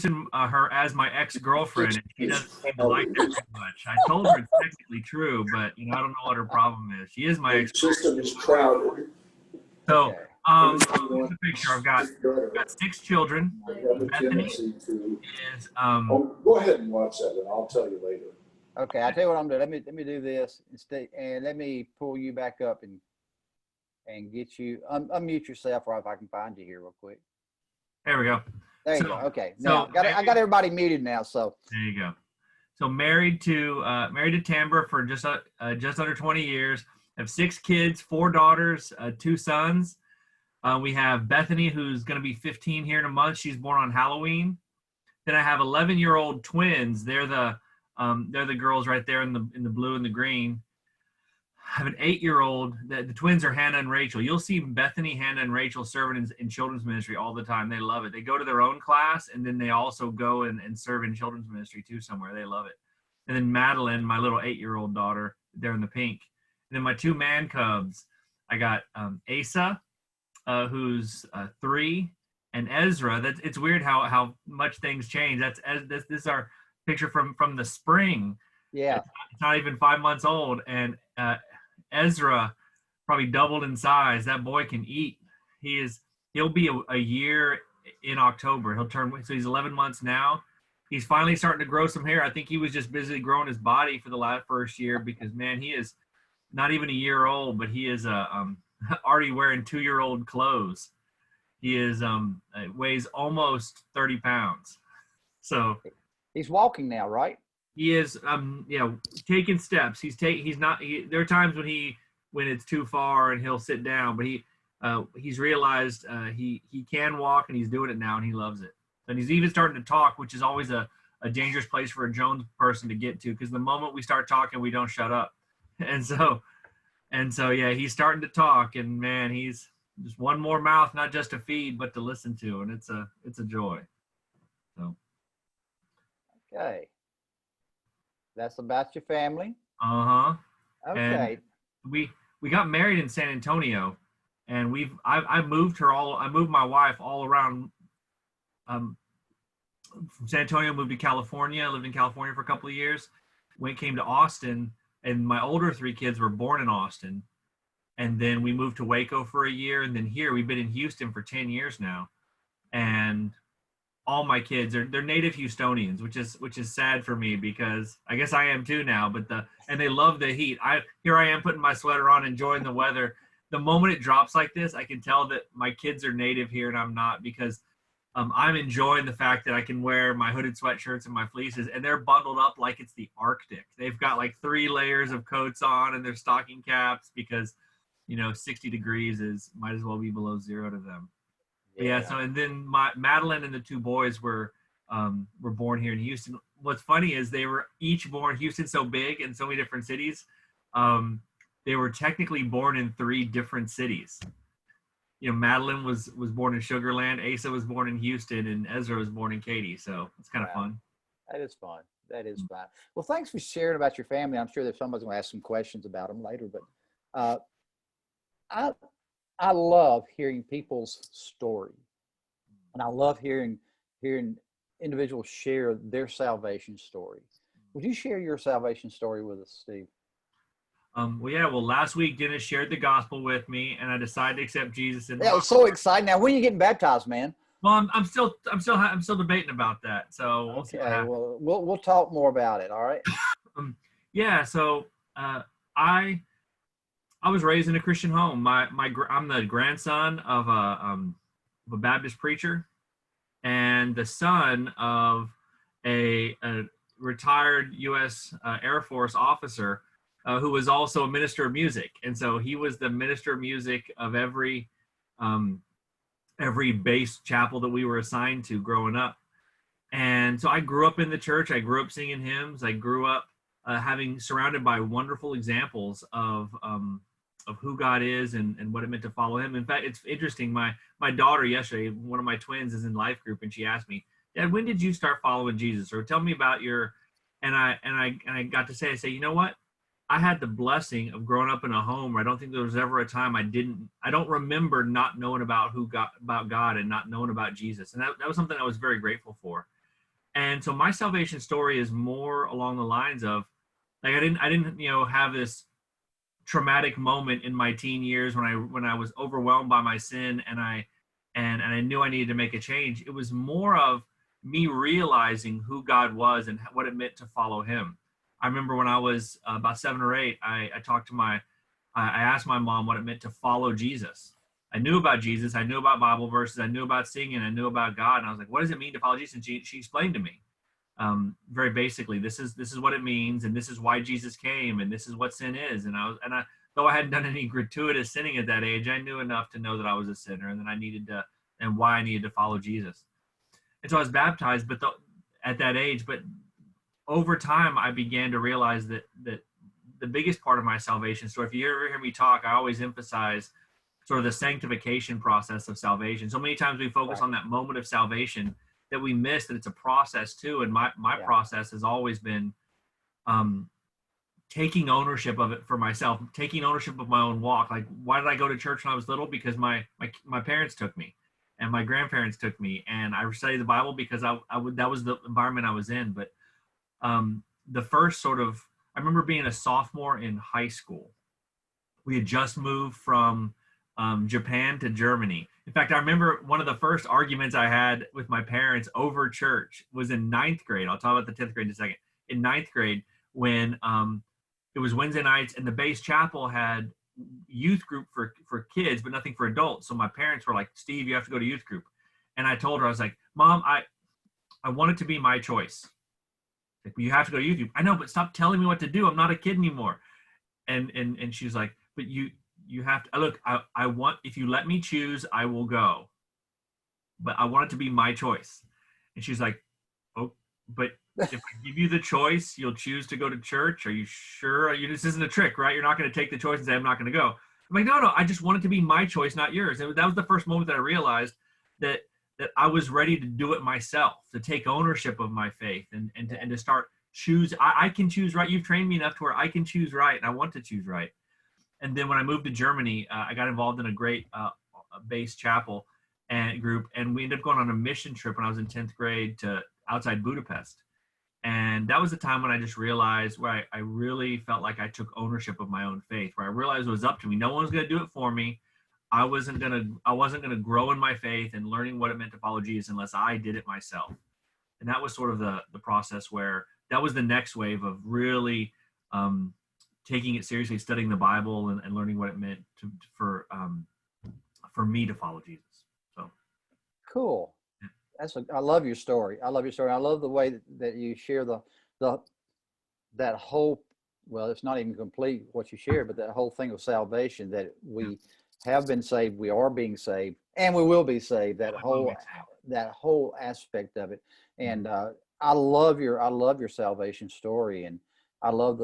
her as my ex-girlfriend, and she doesn't seem to like that too much. I told her it's technically true, but I don't know what her problem is. She is my ex. System is crowded. So, here's the picture. I've got 6 children. Bethany is go ahead and watch that, and I'll tell you later. Okay, I'll tell you what I'm doing. Let me do this instead, and let me pull you back up and get you unmute yourself, or if I can find you here real quick. There we go. There you go. Okay. Now I got everybody muted now. So there you go. So married to Tambra for just under 20 years. Have 6 kids, 4 daughters, 2 sons. We have Bethany, who's going to be 15 here in a month. She's born on Halloween. Then I have 11-year-old twins. They're the girls right there in the blue and the green. I have an 8-year-old. The twins are Hannah and Rachel. You'll see Bethany, Hannah, and Rachel serving in children's ministry all the time. They love it. They go to their own class, and then they also go and serve in children's ministry too somewhere. They love it. And then Madeline, my little 8-year-old daughter, they're in the pink. And then my 2 man cubs, I got Asa, who's 3, and Ezra. It's weird how much things change. This is our picture from the spring. Yeah, it's not even 5 months old, and Ezra probably doubled in size. That boy can eat. He'll be a year in October. So he's 11 months now. He's finally starting to grow some hair. I think he was just busy growing his body for the first year, because man, he is not even a year old, but he is already wearing 2-year-old clothes. He is weighs almost 30 pounds. So he's walking now, right? He is taking steps. There are times when it's too far and he'll sit down, but he's realized he can walk, and he's doing it now, and he loves it. And he's even starting to talk, which is always a dangerous place for a Jones person to get to, because the moment we start talking, we don't shut up. And so yeah, he's starting to talk, and man, he's just one more mouth, not just to feed, but to listen to, and it's a joy. So okay, that's about your family. Okay. And we got married in San Antonio, and I moved my wife all around. From San Antonio, moved to California. Lived in California for a couple of years. Came to Austin, and my older 3 kids were born in Austin. And then we moved to Waco for a year, and then here we've been in Houston for 10 years now. And all my kids they're native Houstonians, which is sad for me, because I guess I am too now. And they love the heat. Here I am putting my sweater on, enjoying the weather. The moment it drops like this, I can tell that my kids are native here and I'm not, because I'm enjoying the fact that I can wear my hooded sweatshirts and my fleeces, and they're bundled up like it's the Arctic. They've got like 3 layers of coats on, and their stocking caps, because 60 degrees might as well be below 0 to them. Yeah. So, and then Madeline and the 2 boys were born here in Houston. What's funny is they were each born. Houston's so big and so many different cities. They were technically born in 3 different cities. Madeline was born in Sugar Land, Asa was born in Houston, and Ezra was born in Katy. So it's kind of fun. That is fun. That is fun. Well, thanks for sharing about your family. I'm sure that somebody's going to ask some questions about them later, but I love hearing people's story, and I love hearing individuals share their salvation story. Would you share your salvation story with us, Steve? Well, last week Dennis shared the gospel with me, and I decided to accept Jesus. Yeah, it was so exciting. Now, when are you getting baptized, man? Well, I'm still debating about that. So okay, well, we'll talk more about it. All right. So I was raised in a Christian home. I'm the grandson of a Baptist preacher, and the son of a retired U.S. Air Force officer. Who was also a minister of music. And so he was the minister of music of every base chapel that we were assigned to growing up. And so I grew up in the church. I grew up singing hymns. I grew up having surrounded by wonderful examples of who God is and what it meant to follow him. In fact, it's interesting. My daughter yesterday, one of my twins, is in life group, and she asked me, "Dad, when did you start following Jesus? Or tell me about your," and I got to say, you know what? I had the blessing of growing up in a home where I don't think there was ever a time I don't remember not knowing about about God and not knowing about Jesus. And that was something I was very grateful for. And so my salvation story is more along the lines of, like, I didn't have this traumatic moment in my teen years when I was overwhelmed by my sin and I knew I needed to make a change. It was more of me realizing who God was and what it meant to follow him. I remember when I was about 7 or 8, I asked my mom what it meant to follow Jesus. I knew about Jesus. I knew about Bible verses. I knew about singing. I knew about God. And I was like, what does it mean to follow Jesus? And she explained to me very basically, this is what it means. And this is why Jesus came. And this is what sin is. And though I hadn't done any gratuitous sinning at that age, I knew enough to know that I was a sinner and that why I needed to follow Jesus. And so I was baptized, at that age, but over time, I began to realize that the biggest part of my salvation story, if you ever hear me talk, I always emphasize sort of the sanctification process of salvation. So many times we focus on that moment of salvation that we miss that it's a process too. And my process has always been taking ownership of it for myself, taking ownership of my own walk. Like, why did I go to church when I was little? Because my parents took me and my grandparents took me, and I studied the Bible because that was the environment I was in. But the first I remember being a sophomore in high school. We had just moved from Japan to Germany. In fact, I remember one of the first arguments I had with my parents over church was in 9th grade. I'll talk about the 10th grade in a second. In 9th grade, when it was Wednesday nights and the base chapel had youth group for kids, but nothing for adults. So my parents were like, Steve, you have to go to youth group. And I told her, I was like, Mom, I want it to be my choice. Like, well, you have to go to youth group. I know, but stop telling me what to do. I'm not a kid anymore. And she's like, but you have to look, I want, if you let me choose, I will go. But I want it to be my choice. And she's like, oh, but if I give you the choice, you'll choose to go to church. Are you sure? This isn't a trick, right? You're not going to take the choice and say, I'm not going to go. I'm like, no, I just want it to be my choice, not yours. And that was the first moment that I realized that I was ready to do it myself, to take ownership of my faith and to start choose. I can choose right. You've trained me enough to where I can choose right, and I want to choose right. And then when I moved to Germany, I got involved in a great base chapel and group, and we ended up going on a mission trip when I was in 10th grade to outside Budapest. And that was the time when I just realized where I really felt like I took ownership of my own faith, where I realized it was up to me. No one was going to do it for me. I wasn't gonna grow in my faith and learning what it meant to follow Jesus unless I did it myself. And that was sort of the process where that was the next wave of really taking it seriously, studying the Bible and learning what it meant for me to follow Jesus. So cool. I love your story. I love the way that you share that whole, well, it's not even complete what you shared, but that whole thing of salvation, that we have been saved, we are being saved, and we will be saved. That whole aspect of it. And I love your salvation story, and I love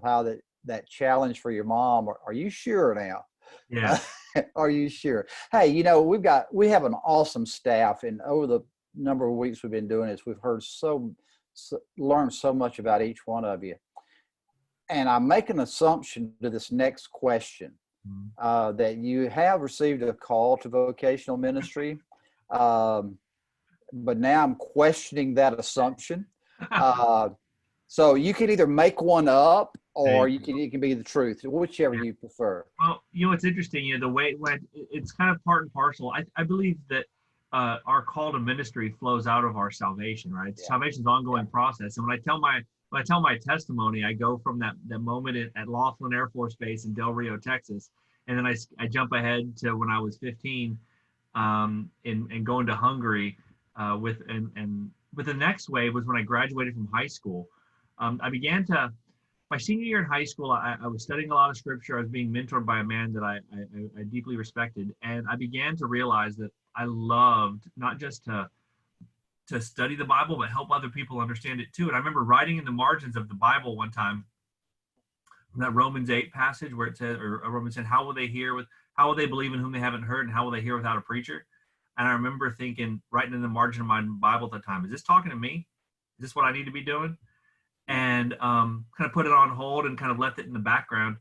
how that challenge for your mom. Are you sure now? Yeah. Are you sure? Hey, we have an awesome staff, and over the number of weeks we've been doing this, we've heard learned so much about each one of you. And I make an assumption to this next question, that you have received a call to vocational ministry, but now I'm questioning that assumption. So you can either make one up, or it can be the truth, whichever you prefer. Well, it's interesting. The way it's kind of part and parcel. I believe that our call to ministry flows out of our salvation, right? Yeah. Salvation is an ongoing process. And when I tell my testimony, I go from that moment at Laughlin Air Force Base in Del Rio, Texas, and then I jump ahead to when I was 15, and going to Hungary, but the next wave was when I graduated from high school. My senior year in high school, I was studying a lot of scripture. I was being mentored by a man that I deeply respected. And I began to realize that I loved not just to study the Bible, but help other people understand it too. And I remember writing in the margins of the Bible one time, from that Romans 8 passage where it says, or Romans 10, how will they believe in whom they haven't heard, and how will they hear without a preacher? And I remember thinking, writing in the margin of my Bible at the time, is this talking to me? Is this what I need to be doing? And kind of put it on hold and kind of left it in the background.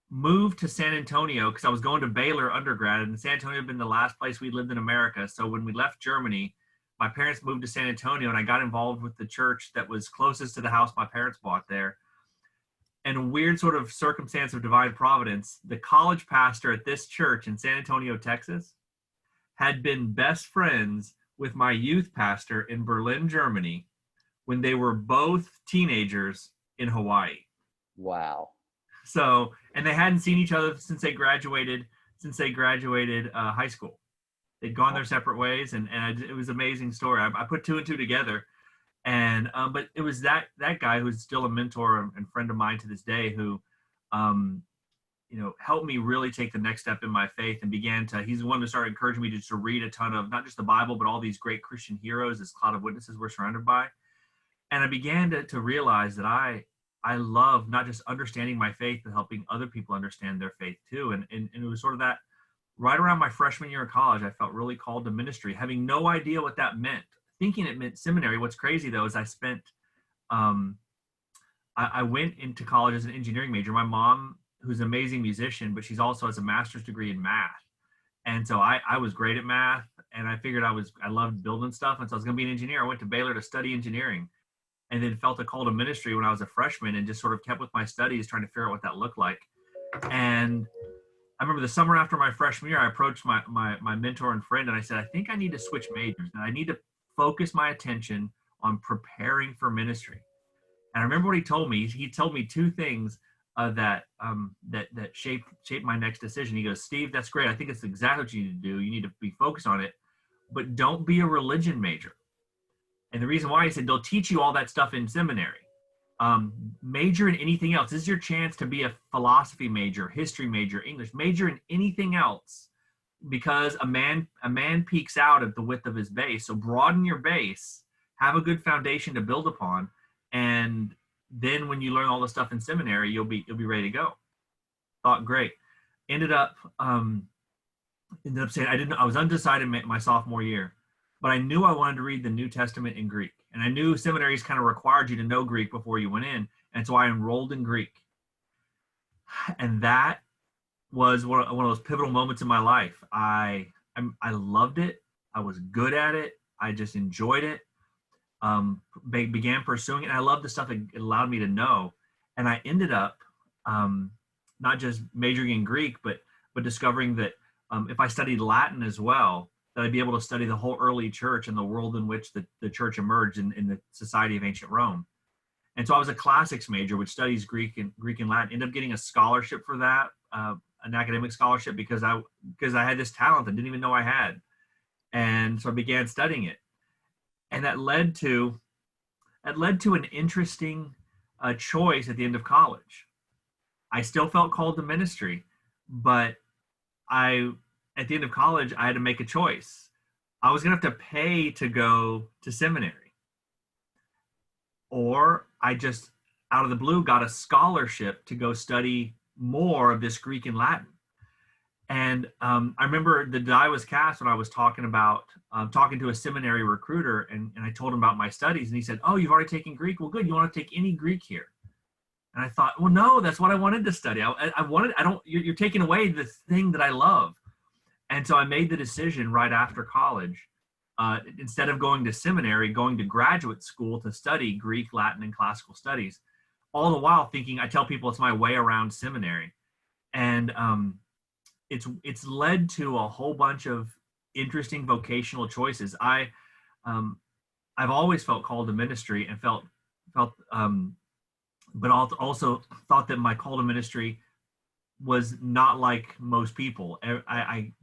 Moved to San Antonio because I was going to Baylor undergrad, and San Antonio had been the last place we lived in America. So when we left Germany, my parents moved to San Antonio, and I got involved with the church that was closest to the house my parents bought there. And a weird sort of circumstance of divine providence, the college pastor at this church in San Antonio, Texas, had been best friends with my youth pastor in Berlin, Germany, when they were both teenagers in Hawaii. Wow. So, and they hadn't seen each other since they graduated high school. They'd gone their separate ways, and it was an amazing story. I put two and two together, and but it was that guy who's still a mentor and friend of mine to this day who, helped me really take the next step in my faith, and he's the one who started encouraging me to read a ton of not just the Bible, but all these great Christian heroes, this cloud of witnesses we're surrounded by. And I began to realize that I love not just understanding my faith, but helping other people understand their faith too. And it was sort of that right around my freshman year of college, I felt really called to ministry, having no idea what that meant, thinking it meant seminary. What's crazy though, is I spent, I went into college as an engineering major. My mom, who's an amazing musician, but she's also has a master's degree in math. And so I was great at math, and I figured I loved building stuff. And so I was going to be an engineer. I went to Baylor to study engineering, and then felt a call to ministry when I was a freshman, and just sort of kept with my studies, trying to figure out what that looked like. And I remember the summer after my freshman year, I approached my mentor and friend, and I said, I think I need to switch majors, and I need to focus my attention on preparing for ministry. And I remember what he told me. He told me two things that shaped my next decision. He goes, Steve, that's great. I think it's exactly what you need to do. You need to be focused on it, but don't be a religion major. And the reason why, he said, they'll teach you all that stuff in seminary. Major in anything else. This is your chance to be a philosophy major, history major, English major in anything else, because a man peaks out at the width of his base. So broaden your base, have a good foundation to build upon, and then when you learn all the stuff in seminary, you'll be ready to go. Thought great. Ended up saying I was undecided my sophomore year. But I knew I wanted to read the New Testament in Greek. And I knew seminaries kind of required you to know Greek before you went in. And so I enrolled in Greek. And that was one of those pivotal moments in my life. I loved it. I was good at it. I just enjoyed it. Began pursuing it. And I loved the stuff it allowed me to know. And I ended up not just majoring in Greek, but discovering that if I studied Latin as well, that I'd be able to study the whole early church and the world in which the church emerged in the society of ancient Rome. And so I was a classics major, which studies Greek and Latin. Ended up getting a scholarship for that, an academic scholarship, because I had this talent I didn't even know I had. And so I began studying it. And that led to an interesting choice at the end of college. I still felt called to ministry, but at the end of college, I had to make a choice. I was going to have to pay to go to seminary, or I just, out of the blue, got a scholarship to go study more of this Greek and Latin. And I remember the die was cast when I was talking to a seminary recruiter, and I told him about my studies, and he said, "Oh, you've already taken Greek? Well, good. You want to take any Greek here?" And I thought, well, no, that's what I wanted to study. You're taking away the thing that I love. And so I made the decision right after college, instead of going to seminary, going to graduate school to study Greek, Latin, and classical studies, all the while thinking, I tell people it's my way around seminary. And it's led to a whole bunch of interesting vocational choices. I've always felt called to ministry, and but also thought that my call to ministry was not like most people.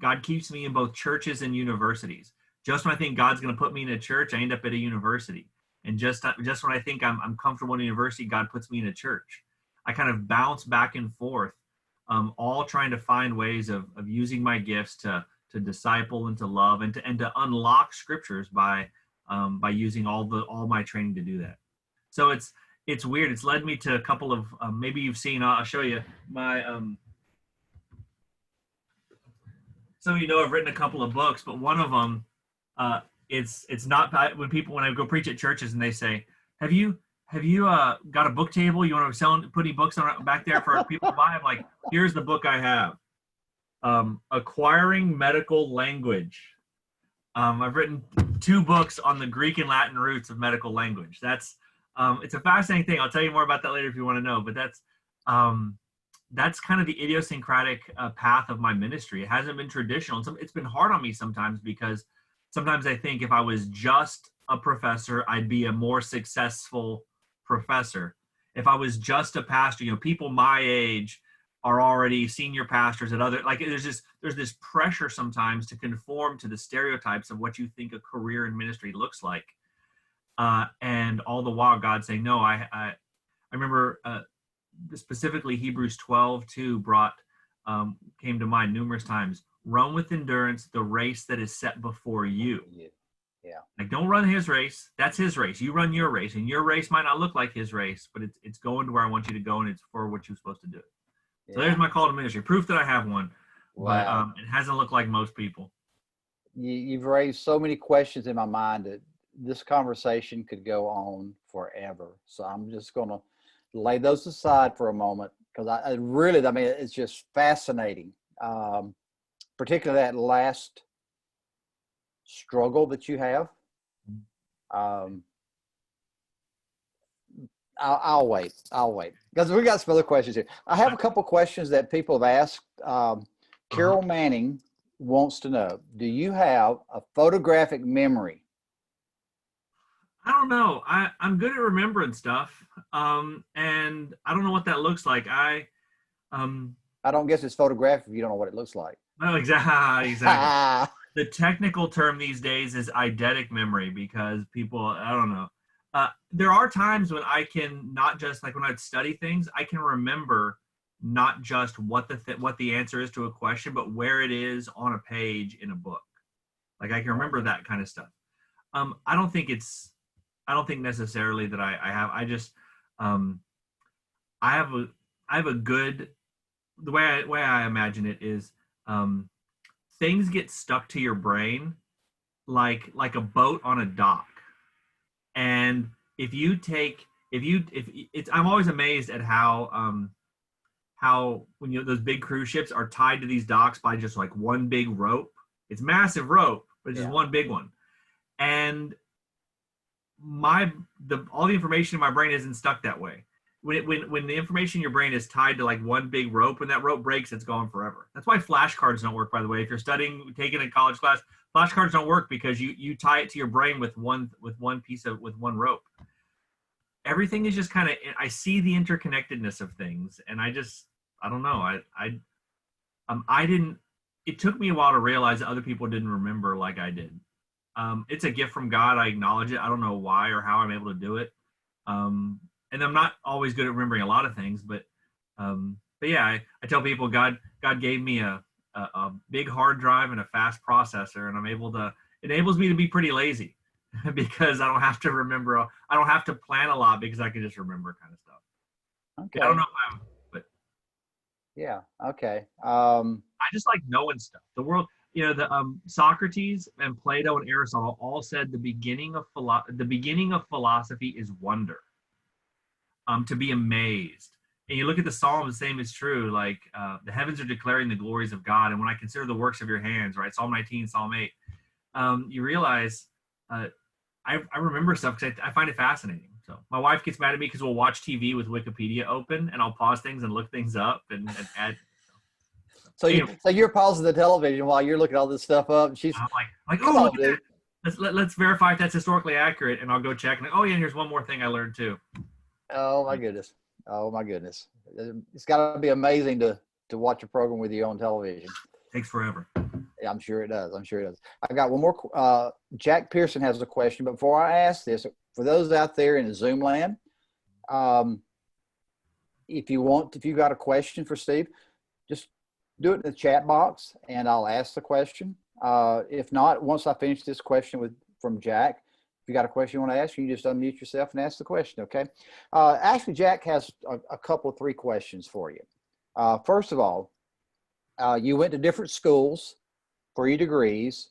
God keeps me in both churches and universities. Just when I think God's going to put me in a church, I end up at a university. And just when I think I'm comfortable in a university, God puts me in a church. I kind of bounce back and forth, all trying to find ways of using my gifts to disciple and to love and to unlock scriptures by using all my training to do that. So it's weird. It's led me to a couple of, maybe you've seen, I'll show you my, some of you know I've written a couple of books, but one of them, it's not, when I go preach at churches and they say, have you got a book table? You want to put any books on back there for people to buy? I'm like, here's the book I have. Acquiring Medical Language. I've written 2 books on the Greek and Latin roots of medical language. That's it's a fascinating thing. I'll tell you more about that later if you want to know. But that's kind of the idiosyncratic path of my ministry. It hasn't been traditional. It's been hard on me sometimes because sometimes I think if I was just a professor, I'd be a more successful professor. If I was just a pastor, people my age are already senior pastors at other, like there's this pressure sometimes to conform to the stereotypes of what you think a career in ministry looks like. And all the while God saying, no, I remember specifically Hebrews 12:2 came to mind numerous times. Run with endurance the race that is set before you. Yeah. Like, don't run his race. That's his race. You run your race, and your race might not look like his race, but it's going to where I want you to go, and it's for what you're supposed to do. Yeah. So there's my call to ministry. Proof that I have one. Wow. But it hasn't looked like most people. You've raised so many questions in my mind that this conversation could go on forever. So I'm just going to lay those aside for a moment because I really, it's just fascinating. Particularly that last struggle that you have. I'll wait because we got some other questions here. I have a couple questions that people have asked. Carol Manning wants to know, do you have a photographic memory? I don't know. I'm good at remembering stuff. And I don't know what that looks like. I don't guess it's photographic if you don't know what it looks like. No, exactly. The technical term these days is eidetic memory because people, I don't know. There are times when I can not just, like when I study things, I can remember not just what the answer is to a question, but where it is on a page in a book. Like I can remember that kind of stuff. I don't think necessarily that I have. I just, I have a good, the way I imagine it is, things get stuck to your brain like a boat on a dock. And I'm always amazed at how when those big cruise ships are tied to these docks by just like one big rope. It's massive rope, but it's just one big one. And all the information in my brain isn't stuck that way. When the information in your brain is tied to like one big rope, when that rope breaks, it's gone forever. That's why flashcards don't work, by the way. If you're taking a college class, flashcards don't work because you tie it to your brain with one rope. Everything is just kind of, I see the interconnectedness of things, and I don't know. It took me a while to realize that other people didn't remember like I did. It's a gift from God. I acknowledge it. I don't know why or how I'm able to do it. And I'm not always good at remembering a lot of things, but yeah, I tell people God gave me a big hard drive and a fast processor, and enables me to be pretty lazy because I don't have to remember. I don't have to plan a lot because I can just remember kind of stuff. Okay. I don't know but yeah. Okay. I just like knowing stuff. The world, Socrates and Plato and Aristotle all said the beginning of philosophy is wonder. To be amazed. And you look at the Psalms, the same is true. Like the heavens are declaring the glories of God. And when I consider the works of your hands, right? Psalm 19, Psalm 8, you realize I remember stuff because I find it fascinating. So my wife gets mad at me because we'll watch TV with Wikipedia open and I'll pause things and look things up and add. So you're pausing the television while you're looking all this stuff up. And she's like, oh, look at that. Let's verify if that's historically accurate. And I'll go check. And oh yeah, and here's one more thing I learned too. Oh my goodness. It's got to be amazing to watch a program with you on television. Takes forever. Yeah, I'm sure it does. I got one more. Jack Pearson has a question, but before I ask this, for those out there in Zoom land, if you got a question for Steve, just do it in the chat box and I'll ask the question. If not, once I finish this question from Jack, if you got a question you want to ask, you just unmute yourself and ask the question, okay? Actually, Jack has a couple, 3 questions for you. First of all, you went to different schools for your degrees.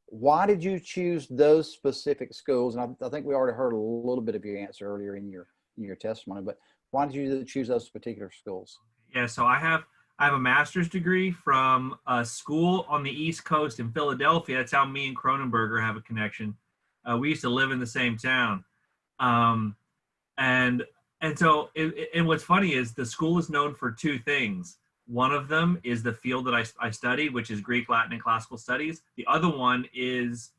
Why did you choose those specific schools? And I think we already heard a little bit of your answer earlier in your testimony, but why did you choose those particular schools? Yeah, so I have a master's degree from a school on the East Coast in Philadelphia. That's how me and Cronenberger have a connection. We used to live in the same town. Um, and so and what's funny is the school is known for two things. One of them is the field that I studied, which is Greek, Latin, and classical studies. The other one is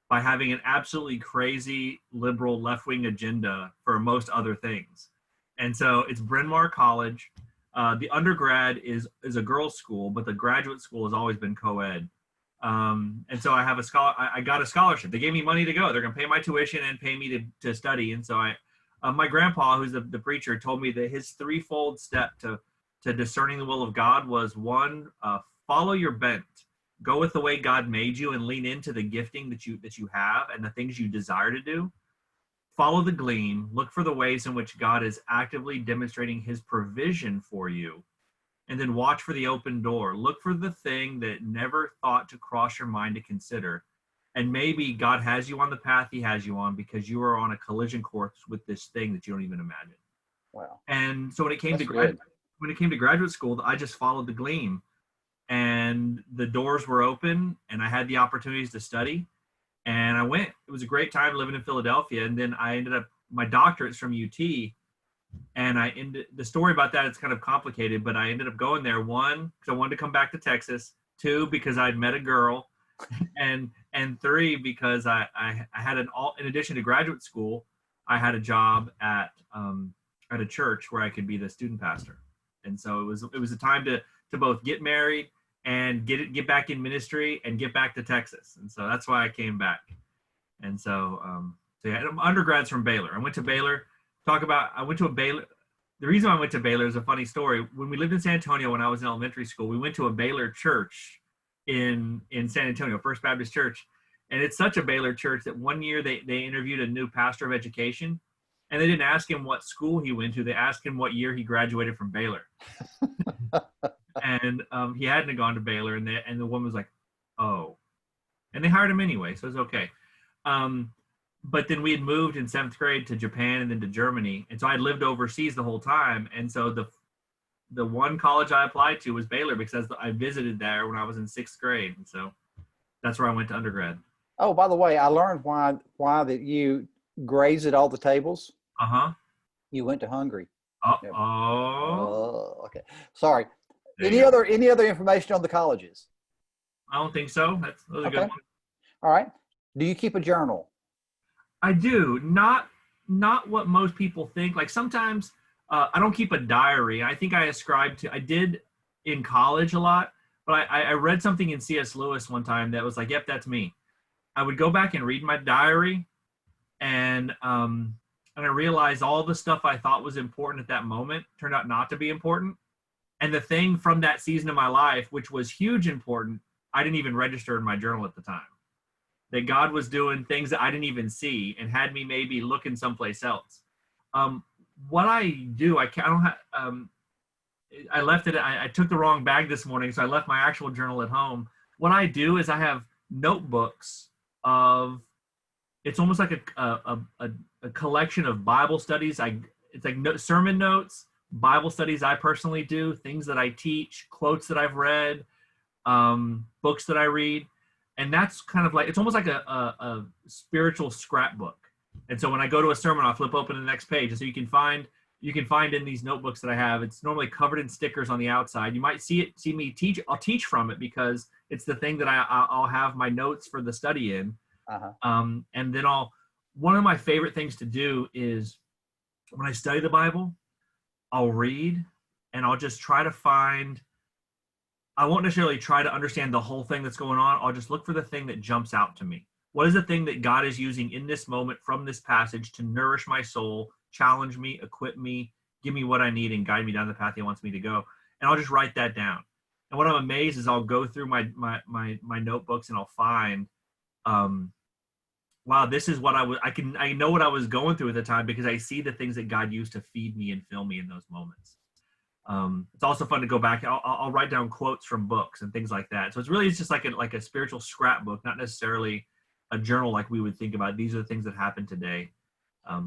by having an absolutely crazy liberal left-wing agenda for most other things. And so it's Bryn Mawr College. The undergrad is a girls' school, but the graduate school has always been co-ed. And so I have I got a scholarship. They gave me money to go. They're going to pay my tuition and pay me to study. And so my grandpa, who's the preacher, told me that his threefold step to discerning the will of God was one, follow your bent, go with the way God made you and lean into the gifting that you have and the things you desire to do. Follow the gleam, look for the ways in which God is actively demonstrating his provision for you, and then watch for the open door. Look for the thing that never thought to cross your mind to consider. And maybe God has you on the path he has you on because you are on a collision course with this thing that you don't even imagine. Wow. And so when it came That's to graduate school, I just followed the gleam, and the doors were open and I had the opportunities to study, and I went. It was a great time living in Philadelphia. And then I ended up, my doctorate's from UT, and the story about that, it's kind of complicated, but I ended up going there, one, because I wanted to come back to Texas, two, because I'd met a girl, and three, because I had in addition to graduate school, I had a job at a church where I could be the student pastor. And so it was a time to both get married and get back in ministry and get back to Texas. And so that's why I came back. And so yeah, undergrad's from Baylor. I went to Baylor. I went to a Baylor. The reason I went to Baylor is a funny story. When we lived in San Antonio, when I was in elementary school, we went to a Baylor church in San Antonio, First Baptist Church. And it's such a Baylor church that one year they interviewed a new pastor of education, and they didn't ask him what school he went to. They asked him what year he graduated from Baylor. And he hadn't gone to Baylor, and the woman was like, oh. And they hired him anyway, so it was okay. But then we had moved in 7th grade to Japan and then to Germany. And so I had lived overseas the whole time. And so the one college I applied to was Baylor because I visited there when I was in 6th grade. And so that's where I went to undergrad. Oh, by the way, I learned why that you grazed at all the tables. Uh-huh. You went to Hungary. Uh-oh. Oh, okay. Sorry. Any other information on the colleges? I don't think so. That's a good one. All right. Do you keep a journal? I do. Not what most people think. Like sometimes I don't keep a diary. I think I did in college a lot, but I read something in C.S. Lewis one time that was like, yep, that's me. I would go back and read my diary, and I realized all the stuff I thought was important at that moment turned out not to be important. And the thing from that season of my life, which was huge important, I didn't even register in my journal at the time. That God was doing things that I didn't even see and had me maybe looking someplace else. What I do, I don't have, I left it, I took the wrong bag this morning, so I left my actual journal at home. What I do is I have notebooks it's almost like a collection of Bible studies. It's like sermon notes, Bible studies I personally do, things that I teach, quotes that I've read, books that I read. And that's kind of like, it's almost like a spiritual scrapbook. And so when I go to a sermon, I'll flip open the next page. And so you can find in these notebooks that I have, it's normally covered in stickers on the outside. You might see me teach. I'll teach from it because it's the thing that I'll have my notes for the study in. Uh-huh. And then one of my favorite things to do is when I study the Bible, I'll read and I'll just try to find, I won't necessarily try to understand the whole thing that's going on. I'll just look for the thing that jumps out to me. What is the thing that God is using in this moment from this passage to nourish my soul, challenge me, equip me, give me what I need, and guide me down the path he wants me to go? And I'll just write that down. And what I'm amazed is I'll go through my notebooks and I'll find, wow, this is what I know what I was going through at the time because I see the things that God used to feed me and fill me in those moments. It's also fun to go back. I'll write down quotes from books and things like that. So it's just like a spiritual scrapbook, not necessarily a journal like we would think about. These are the things that happened today. I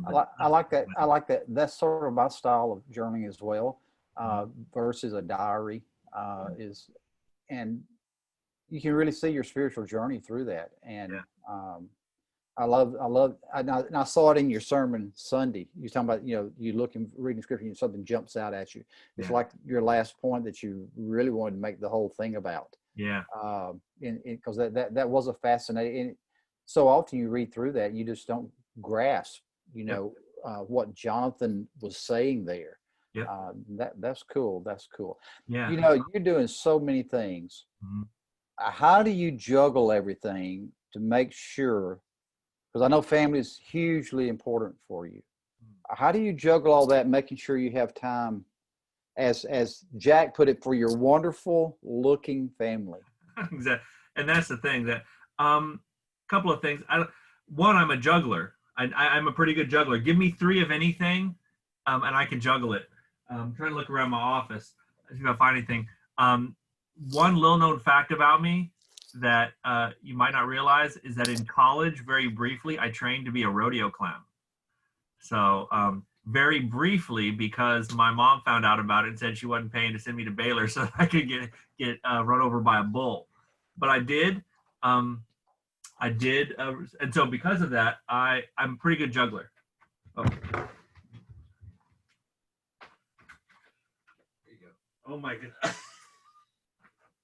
like that. I like that. That's sort of my style of journaling as well, versus a diary and you can really see your spiritual journey through that. And And I saw it in your sermon Sunday. You're talking about, you looking, reading scripture, and something jumps out at you. It's Yeah. like your last point that you really wanted to make the whole thing about. Yeah. Because that was a fascinating, and so often you read through that, you just don't grasp, what Jonathan was saying there. Yep. That's cool. That's cool. Yeah. You're doing so many things. Mhm. How do you juggle everything to make sure, because I know family is hugely important for you. How do you juggle all that, making sure you have time, as Jack put it, for your wonderful looking family? Exactly. And that's the thing that, couple of things. One, I'm a juggler. I'm a pretty good juggler. Give me 3 of anything, and I can juggle it. Trying to look around my office, see if I find anything. One little known fact about me that you might not realize is that in college, very briefly, I trained to be a rodeo clown. So very briefly, because my mom found out about it and said she wasn't paying to send me to Baylor so I could get run over by a bull. But I did. And so because of that, I'm a pretty good juggler. Oh. There you go. Oh my goodness.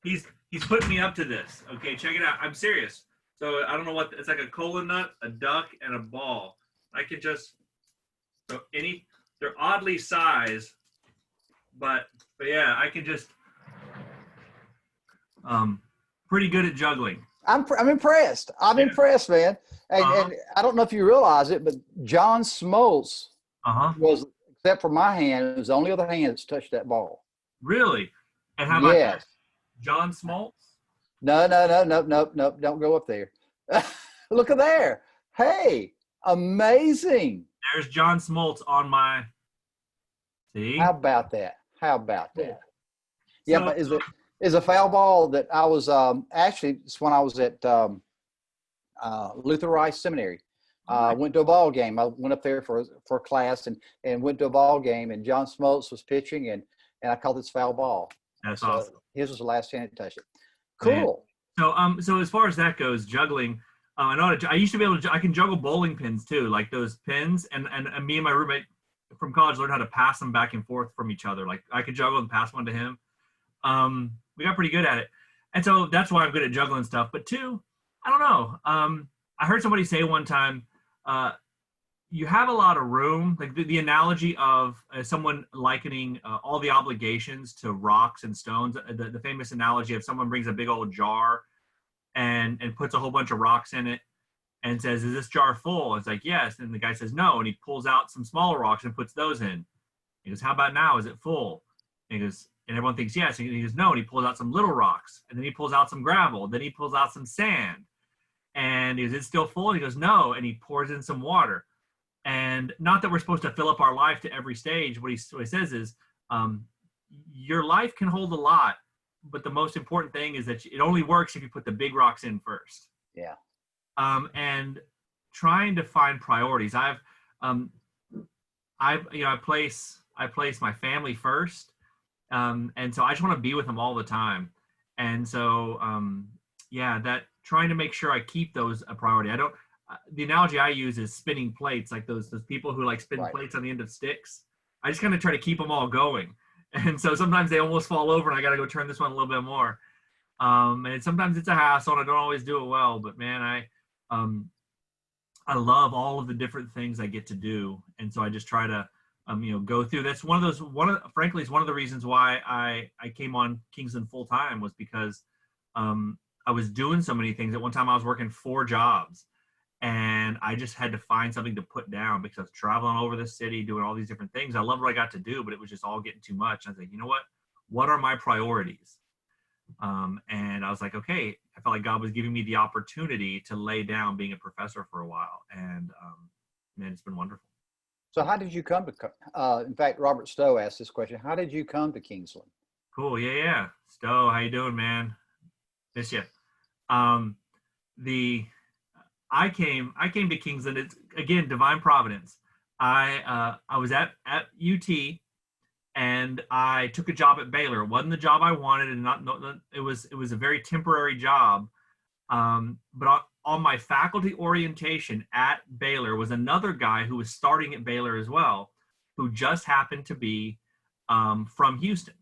He's putting me up to this. Okay, check it out. I'm serious. So I don't know what it's like, a cola nut, a duck, and a ball. I could just they're oddly sized, but yeah, I can just pretty good at juggling. I'm impressed. I'm impressed, man. And I don't know if you realize it, but John Smoltz was, except for my hand, it was the only other hand that's touched that ball. Really? And how about that? John Smoltz? No. Don't go up there. Look at there. Hey, amazing. There's John Smoltz on my. See? How about that? Yeah, but is a foul ball that I was actually, it's when I was at Luther Rice Seminary. Went to a ball game. I went up there for a class and went to a ball game, and John Smoltz was pitching, and I called this foul ball. That's awesome. His was the last chance to touch it. Cool. Man. So as far as that goes, juggling, I used to be able to. I can juggle bowling pins too, like those pins. And me and my roommate from college learned how to pass them back and forth from each other. Like I could juggle and pass one to him. We got pretty good at it, and so that's why I'm good at juggling stuff. But 2, I don't know. I heard somebody say one time, you have a lot of room. Like the analogy of someone likening all the obligations to rocks and stones. The famous analogy of someone brings a big old jar and puts a whole bunch of rocks in it and says, "Is this jar full?" It's like, "Yes." And the guy says, "No." And he pulls out some smaller rocks and puts those in. He goes, "How about now? Is it full?" And he goes, and everyone thinks yes. And he goes, "No." And he pulls out some little rocks, and then he pulls out some gravel. Then he pulls out some sand. And he goes, "Is it still full?" And he goes, "No." And he pours in some water. And not that we're supposed to fill up our life to every stage. What he says is, your life can hold a lot, but the most important thing is that it only works if you put the big rocks in first. Yeah. And trying to find priorities. I place my family first, and so I just want to be with them all the time. And so, that trying to make sure I keep those a priority. I don't. The analogy I use is spinning plates, like those people who like spin plates on the end of sticks. I just kind of try to keep them all going. And so sometimes they almost fall over and I got to go turn this one a little bit more. And sometimes it's a hassle and I don't always do it well, but man, I love all of the different things I get to do. And so I just try to, go through. That's frankly, it's one of the reasons why I came on Kingsland full time, was because I was doing so many things. At one time I was working 4 jobs. And I just had to find something to put down because I was traveling all over the city, doing all these different things. I loved what I got to do, but it was just all getting too much. I was like, you know what? What are my priorities? And I was like, okay, I felt like God was giving me the opportunity to lay down being a professor for a while. And man, it's been wonderful. So how did you come to, in fact, Robert Stowe asked this question. How did you come to Kingsland? Cool. Yeah. Stowe, how you doing, man? Miss you. I came to Kingsland. It's again divine providence. I was at UT, and I took a job at Baylor. It wasn't the job I wanted, and it was a very temporary job. But on my faculty orientation at Baylor was another guy who was starting at Baylor as well, who just happened to be from Houston.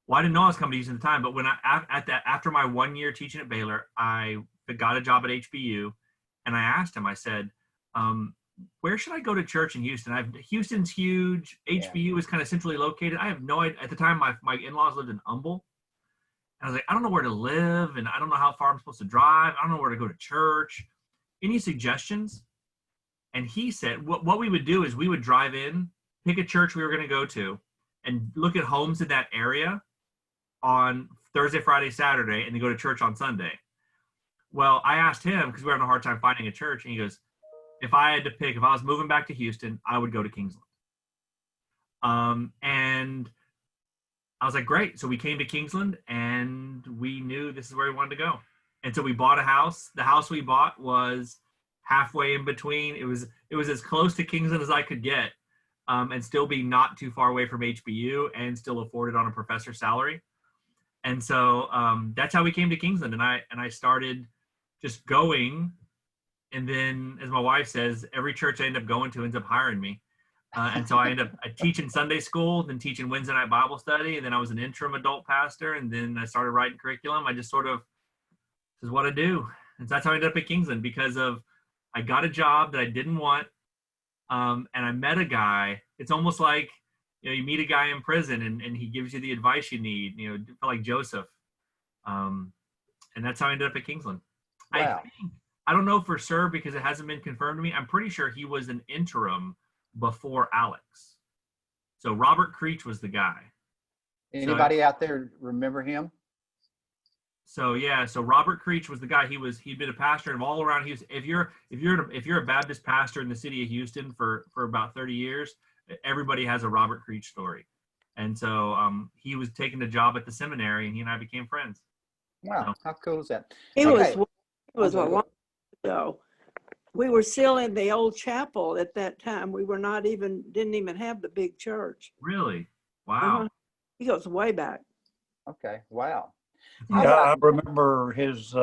Well, I didn't know I was coming to Houston at the time, but when after my 1 year teaching at Baylor, I got a job at HBU, and I asked him. I said, "Where should I go to church in Houston? Houston's huge. HBU is kind of centrally located. I have no idea." At the time, my in-laws lived in Humble, and I was like, "I don't know where to live, and I don't know how far I'm supposed to drive. I don't know where to go to church. Any suggestions?" And he said, "What we would do is we would drive in, pick a church we were going to go to, and look at homes in that area on Thursday, Friday, Saturday, and then go to church on Sunday." Well, I asked him, because we were having a hard time finding a church, and he goes, if I was moving back to Houston, I would go to Kingsland. And I was like, great. So we came to Kingsland, and we knew this is where we wanted to go. And so we bought a house. The house we bought was halfway in between. It was as close to Kingsland as I could get, and still be not too far away from HBU, and still afford it on a professor's salary. And so that's how we came to Kingsland. And I started just going. And then, as my wife says, every church I end up going to ends up hiring me. And so I end up teaching Sunday school, then teaching Wednesday night Bible study. And then I was an interim adult pastor. And then I started writing curriculum. I just sort of, this is what I do. And so that's how I ended up at Kingsland, because I got a job that I didn't want. And I met a guy. It's almost like, you meet a guy in prison, and he gives you the advice you need, like Joseph. And that's how I ended up at Kingsland. Wow. I don't know for sure, because it hasn't been confirmed to me. I'm pretty sure he was an interim before Alex. So Robert Creech was the guy. Anybody out there remember him? So Robert Creech was the guy. He'd been a pastor of all around Houston. If you're a Baptist pastor in the city of Houston for about 30 years, everybody has a Robert Creech story. And so he was taking a job at the seminary, and he and I became friends. Wow, how cool is that? It was a long ago. We were still in the old chapel at that time. We were didn't even have the big church. Really? Wow. He goes way back. Okay, wow. Yeah, I remember his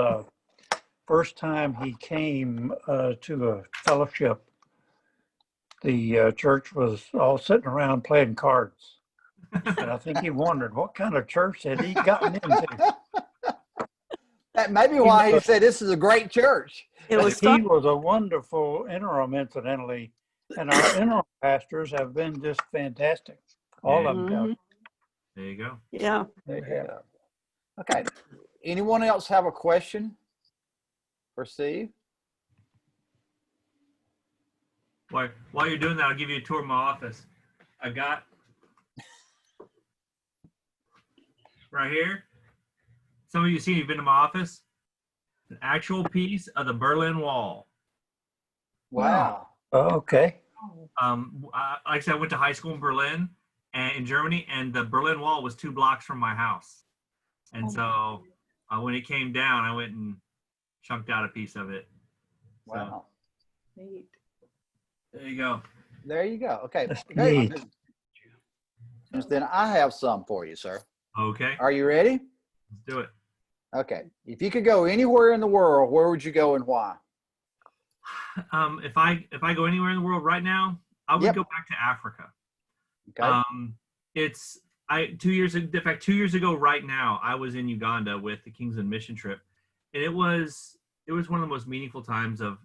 first time he came to a fellowship. The church was all sitting around playing cards. And I think he wondered what kind of church had he gotten into. That may be why he said this is a great church. He was a wonderful interim, incidentally, and our interim pastors have been just fantastic. All of them have. There you go. Yeah. There you go. Okay. Anyone else have a question for Steve? While you're doing that, I'll give you a tour of my office. I got right here. Some of you seen, you've been to my office. An actual piece of the Berlin Wall. Wow. Oh, okay. Like I said, I went to high school in Berlin and in Germany, and the Berlin Wall was 2 blocks from my house. And so when it came down, I went and chunked out a piece of it. Wow. So, there you go. There you go. Okay. Neat. Then I have some for you, sir. Okay. Are you ready? Let's do it. Okay. If you could go anywhere in the world, where would you go and why? If I go anywhere in the world right now, I would go back to Africa. Okay. 2 years ago right now, I was in Uganda with the Kingsland mission trip, and it was one of the most meaningful times of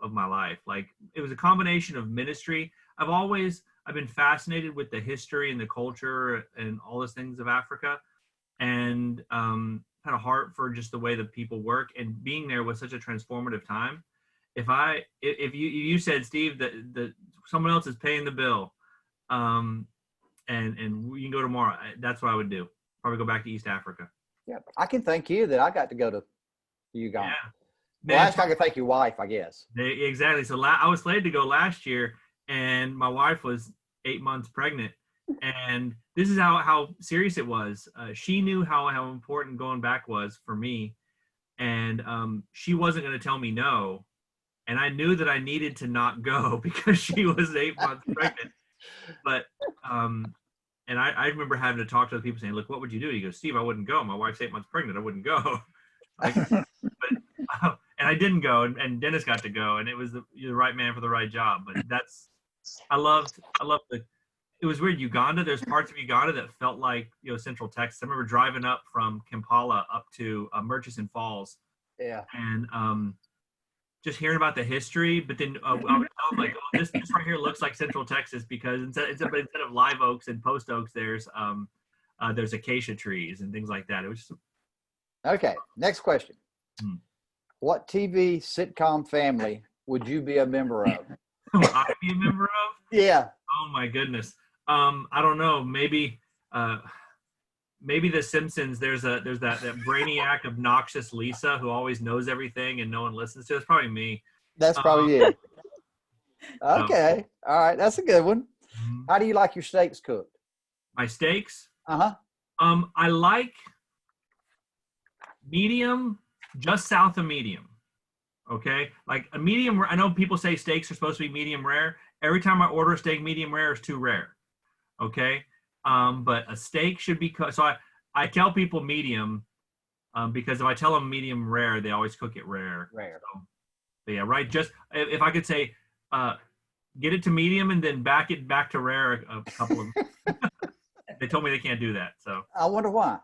my life. Like, it was a combination of ministry. I've been fascinated with the history and the culture and all those things of Africa, and had a heart for just the way that people work, and being there was such a transformative time. If you said, Steve, that someone else is paying the bill, and we can go tomorrow, that's what I would do. Probably go back to East Africa. Yeah, I can thank you that I got to go to Uganda. Yeah. Well, I can thank your wife, I guess. Exactly. So I was slated to go last year, and my wife was 8 months pregnant. And this is how serious it was. She knew how important going back was for me. And she wasn't going to tell me no. And I knew that I needed to not go because she was 8 months pregnant. But, and I remember having to talk to the people saying, look, what would you do? He goes, Steve, I wouldn't go. My wife's 8 months pregnant. I wouldn't go. and I didn't go, and Dennis got to go, and it was you're the right man for the right job. But I loved the. It was weird. Uganda. There's parts of Uganda that felt like Central Texas. I remember driving up from Kampala up to Murchison Falls, Yeah. and just hearing about the history. But then I would tell them like, oh, this right here looks like Central Texas because instead of live oaks and post oaks, there's acacia trees and things like that. It was just Okay. Next question. What TV sitcom family would you be a member of? would I be a member of? Yeah. Oh my goodness. I don't know. Maybe The Simpsons. There's that brainiac, obnoxious Lisa who always knows everything and no one listens to. It's probably me. That's probably it. Okay. All right. That's a good one. How do you like your steaks cooked? My steaks. Uh-huh. I like medium, just south of medium. Okay, like a medium. I know people say steaks are supposed to be medium rare. Every time I order a steak medium rare, it's too rare. Okay, but a steak should be cooked. So I tell people medium because if I tell them medium rare, they always cook it rare. Rare. So, but yeah, right. Just if I could say, get it to medium and then back it back to rare a couple of. They told me they can't do that. So I wonder why.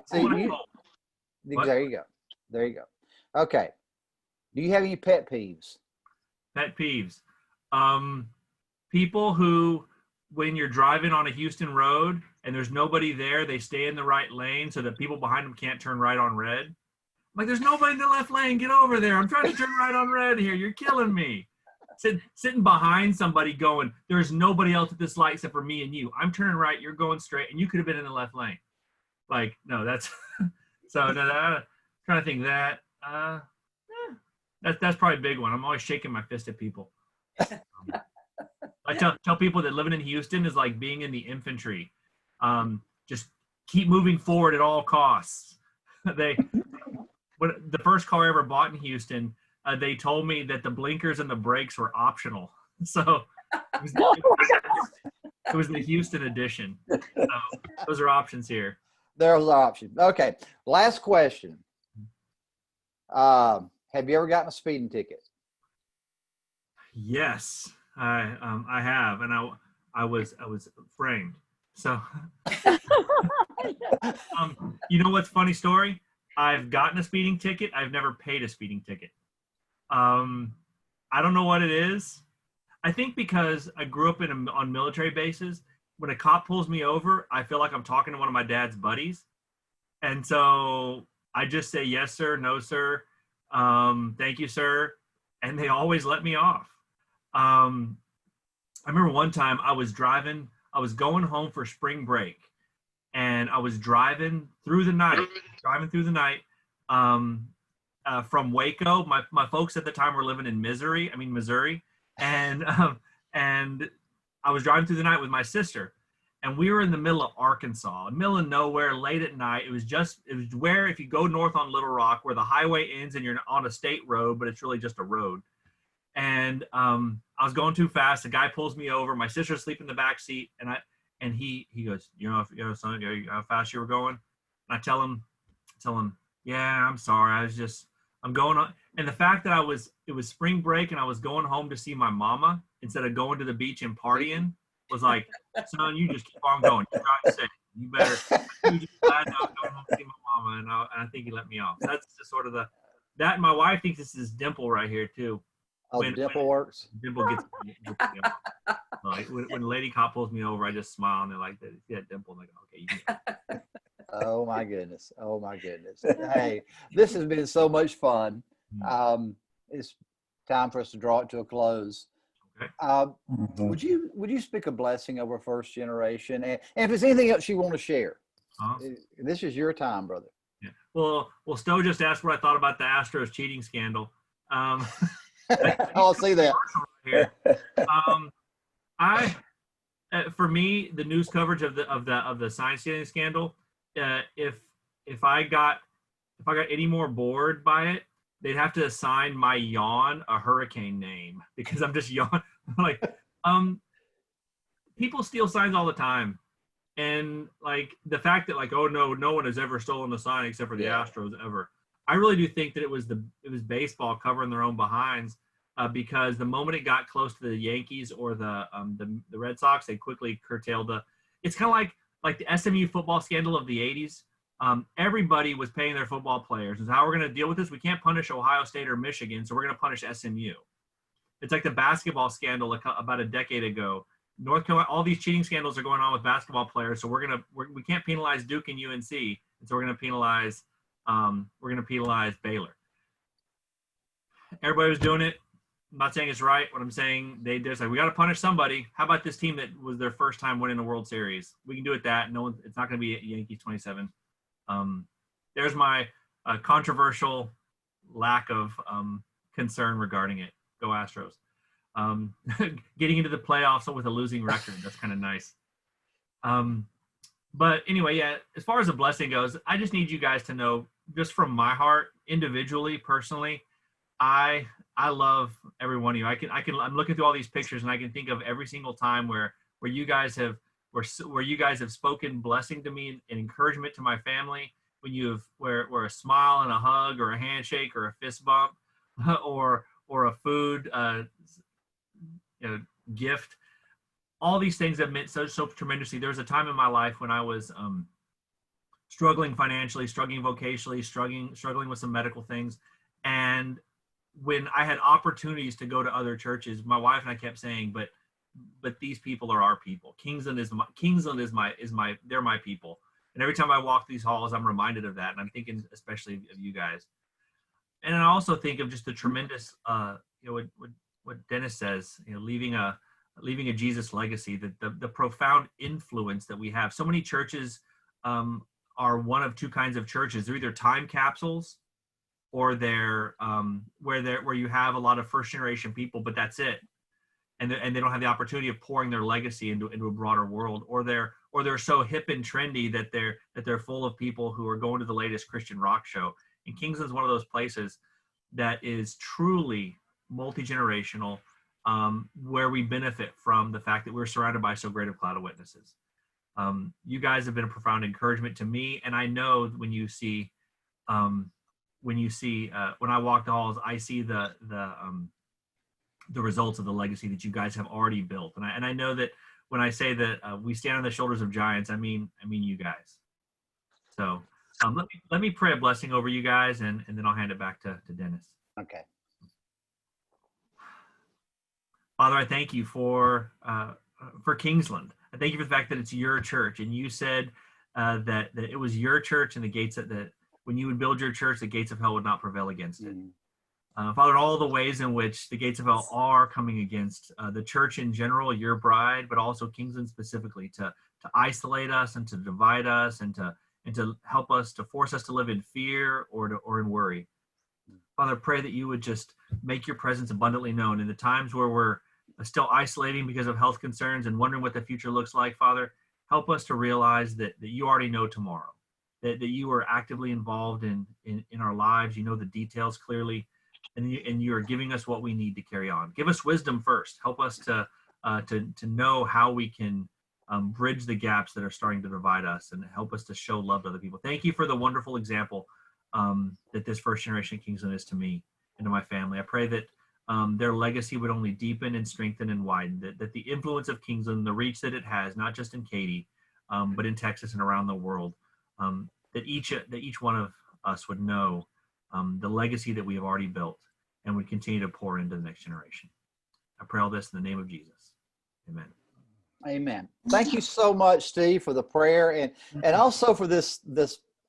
See, What? there you go. There you go. Okay. Do you have any pet peeves? Pet peeves. People who, when you're driving on a Houston road and there's nobody there, they stay in the right lane so that people behind them can't turn right on red. Like, there's nobody in the left lane. Get over there. I'm trying to turn right on red here. You're killing me. Sitting behind somebody going, there's nobody else at this light except for me and you. I'm turning right. You're going straight. And you could have been in the left lane. Like, no, that's so no, trying to think that. That's probably a big one. I'm always shaking my fist at people. I tell people that living in Houston is like being in the infantry. Just keep moving forward at all costs. The first car I ever bought in Houston, they told me that the blinkers and the brakes were optional. So it was the Houston edition. So those are options here. There's our option. Okay. Last question. Have you ever gotten a speeding ticket? Yes, I have, and I was framed. So, you know what's funny story? I've gotten a speeding ticket. I've never paid a speeding ticket. I don't know what it is. I think because I grew up on military bases. When a cop pulls me over, I feel like I'm talking to one of my dad's buddies, and so I just say yes, sir, no, sir. Thank you, sir. And they always let me off. I remember one time I was going home for spring break and I was driving through the night from Waco. My folks at the time were living in Missouri. And I was driving through the night with my sister. And we were in the middle of Arkansas, middle of nowhere, late at night. It was where, if you go north on Little Rock, where the highway ends and you're on a state road, but it's really just a road. And I was going too fast. The guy pulls me over. My sister's asleep in the back seat, and he goes, son, how fast you were going? And I tell him, yeah, I'm sorry. I'm going on. And the fact that it was spring break and I was going home to see my mama instead of going to the beach and partying was like, son, you just keep on going. You're not safe. You better. You just glad I'm going home to see my mama, and I think he let me off. That's just sort of that. And my wife thinks this is dimple right here too. Oh, the dimple works. Dimple gets me. Like when a lady cop pulls me over, I just smile and they're like, "See that dimple?" And I go, "Okay, you can go." Oh my goodness. Hey, this has been so much fun. It's time for us to draw it to a close. Okay. Would you speak a blessing over first generation? And if there's anything else you want to share, this is your time, brother. Yeah. Well, Stowe just asked what I thought about the Astros cheating scandal. I'll see that. Here. For me, the news coverage of the sign stealing scandal, if I got any more bored by it, they'd have to assign my yawn a hurricane name because I'm just yawn. Like, people steal signs all the time, and like the fact that like, oh no one has ever stolen a sign except for the Astros ever. I really do think that it was baseball covering their own behinds, because the moment it got close to the Yankees or the Red Sox, they quickly curtailed the. It's kind of like the SMU football scandal of the '80s. Everybody was paying their football players. And how we're going to deal with this? We can't punish Ohio State or Michigan, so we're going to punish SMU. It's like the basketball scandal about a decade ago. North Carolina, all these cheating scandals are going on with basketball players, so we can't penalize Duke and UNC, and so we're going to penalize Baylor. Everybody was doing it. I'm not saying it's right. What I'm saying, they did say we got to punish somebody. How about this team that was their first time winning the World Series? We can do it. That it's not going to be Yankees 27. There's my controversial lack of concern regarding it. Go Astros. Getting into the playoffs with a losing record. That's kind of nice. But anyway, yeah, as far as a blessing goes, I just need you guys to know, just from my heart, individually, personally, I love every one of you. I'm looking through all these pictures and I can think of every single time where you guys have spoken blessing to me and encouragement to my family, where a smile and a hug or a handshake or a fist bump or a food gift. All these things have meant so tremendously. There was a time in my life when I was struggling financially, struggling vocationally, struggling with some medical things. And when I had opportunities to go to other churches, my wife and I kept saying, but these people are our people. Kingsland is they're my people. And every time I walk these halls, I'm reminded of that. And I'm thinking especially of you guys. And I also think of just the tremendous, what Dennis says, leaving a Jesus legacy, the profound influence that we have. So many churches are one of two kinds of churches. They're either time capsules, or they're where you have a lot of first generation people, but that's it, and they don't have the opportunity of pouring their legacy into a broader world, or they're so hip and trendy that they're full of people who are going to the latest Christian rock show. And Kingsland's one of those places that is truly multi-generational, where we benefit from the fact that we're surrounded by so great a cloud of witnesses. You guys have been a profound encouragement to me, and I know when I walk the halls, I see the results of the legacy that you guys have already built, and I know that when I say that we stand on the shoulders of giants, I mean you guys. So let me pray a blessing over you guys, and then I'll hand it back to Dennis. Okay. Father, I thank you for Kingsland. I thank you for the fact that it's your church, and you said that it was your church, and the gates that when you would build your church, the gates of hell would not prevail against it. Father, in all the ways in which the gates of hell are coming against the church in general, your bride, but also Kingsland specifically, to isolate us and to divide us and to help us, to force us to live in fear or in worry. Father, pray that you would just make your presence abundantly known in the times where we're still isolating because of health concerns and wondering what the future looks like. Father, help us to realize that you already know tomorrow, that you are actively involved in our lives. You know the details clearly, and you are giving us what we need to carry on. Give us wisdom first. Help us to know how we can bridge the gaps that are starting to divide us, and help us to show love to other people. Thank you for the wonderful example that this first generation Kingsland is to me and to my family. I pray that their legacy would only deepen and strengthen and widen, that the influence of Kingsland, the reach that it has, not just in Katy, but in Texas and around the world, that each one of us would know the legacy that we have already built and would continue to pour into the next generation. I pray all this in the name of Jesus. Amen. Amen. Thank you so much, Steve, for the prayer and also for this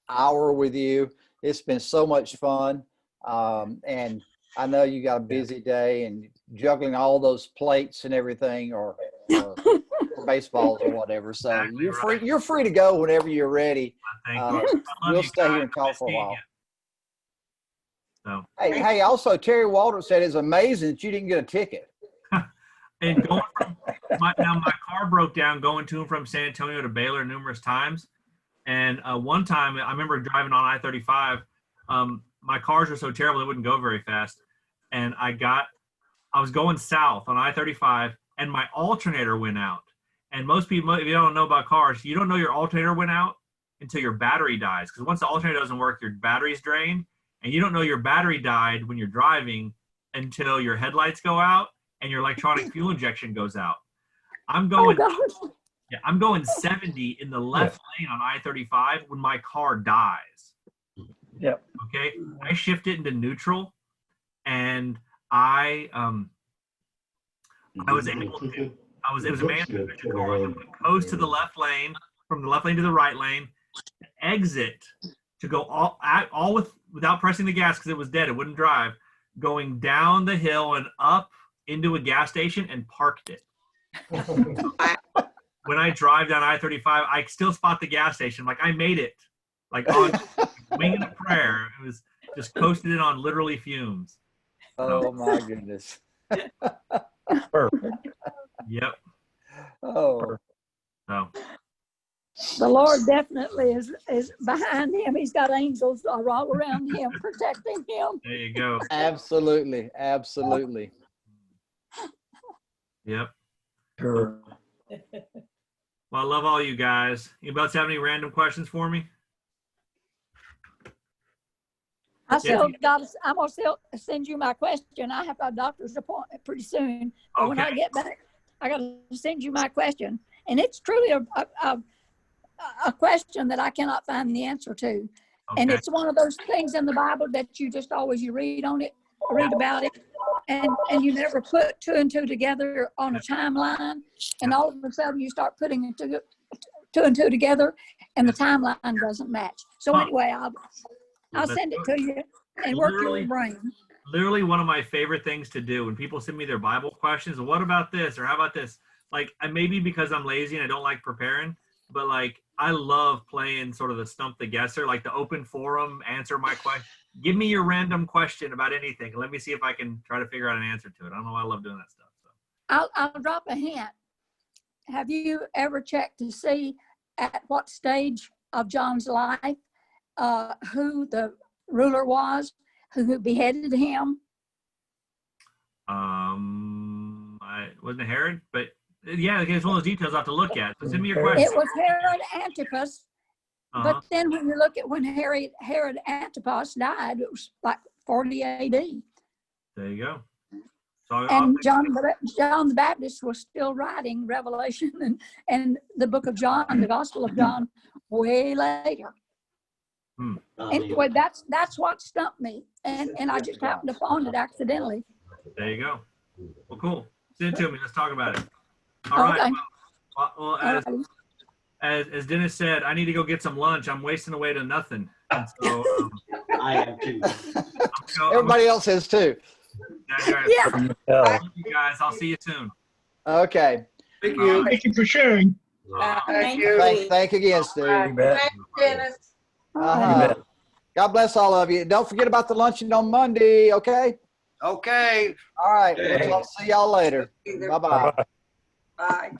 hour with you. It's been so much fun. And I know you got a busy day and juggling all those plates and everything, or baseballs or whatever. So Exactly you're free to go whenever you're ready. Thank you. We'll stay here and talk for a while. So. Hey, also Terry Walter said it's amazing that you didn't get a ticket. And going from my car broke down going to and from San Antonio to Baylor numerous times. And one time I remember driving on I-35. My cars were so terrible they wouldn't go very fast. And I was going south on I-35 and my alternator went out. And most people, if you don't know about cars, you don't know your alternator went out until your battery dies. Because once the alternator doesn't work, your battery's drained. and you don't know your battery died when you're driving until your headlights go out and your electronic fuel injection goes out. I'm going, yeah, I'm going 70 in the left lane on I-35 when my car dies. Yep. Okay, I shift it into neutral, and I was able to. It was a manual transmission car. I was able to coast to the left lane, from the left lane to the right lane, exit to go all without pressing the gas because it was dead. It wouldn't drive. Going down the hill and up into a gas station and parked it. When I drive down I-35, I still spot the gas station. Like I made it, like on wing and a prayer. It was just coasted in on literally fumes. Oh my goodness. Perfect. Yep. Oh. So The Lord definitely is behind him. He's got angels all around him, protecting him. there you go. Absolutely. Absolutely. Yep. Sure. Well, I love all you guys. Anybody else have any random questions for me? I'm gonna still send you my question. I have a doctor's appointment pretty soon. But when I Okay. get back, I gotta send you my question. And it's truly a question that I cannot find the answer to. And Okay. it's one of those things in the Bible that you just always, you read about it, and you never put two and two together on a timeline. And all of a sudden you start putting two and two together and the timeline doesn't match. So anyway, I'll send it to you and work your brain. Literally one of my favorite things to do when people send me their Bible questions. What about this? Or how about this? Like, maybe because I'm lazy and I don't like preparing, but like, I love playing sort of the stump the guesser, like the open forum, answer my question. Give me your random question about anything. Let me see if I can try to figure out an answer to it. I don't know why I love doing that stuff. So. I'll drop a hint. Have you ever checked to see at what stage of John's life who the ruler was, who beheaded him? I wasn't Herod, but yeah, it's one of those details I have to look at. So send me your question. It was Herod Antipas. But then when you look at when Herod Antipas died, it was like 40 AD. There you go. So And John the Baptist was still writing Revelation and the book of John, the Gospel of John, way later. Anyway, that's what stumped me, and I just happened to find it accidentally. There you go. Well, cool. Send it to me. Let's talk about it. All right. Well, as Dennis said, I need to go get some lunch. I'm wasting away to nothing. And so, I am too. Everybody else is too. Yeah. Thank you guys. I'll see you soon. Okay. Thank you. Thank you for sharing. Thank you. Thank you again, Steve. You bet. Dennis. Uh-huh. bet. God bless all of you. Don't forget about the luncheon on Monday, okay? Okay. All right. Okay. I'll see y'all later. Bye-bye. Bye-bye. Bye.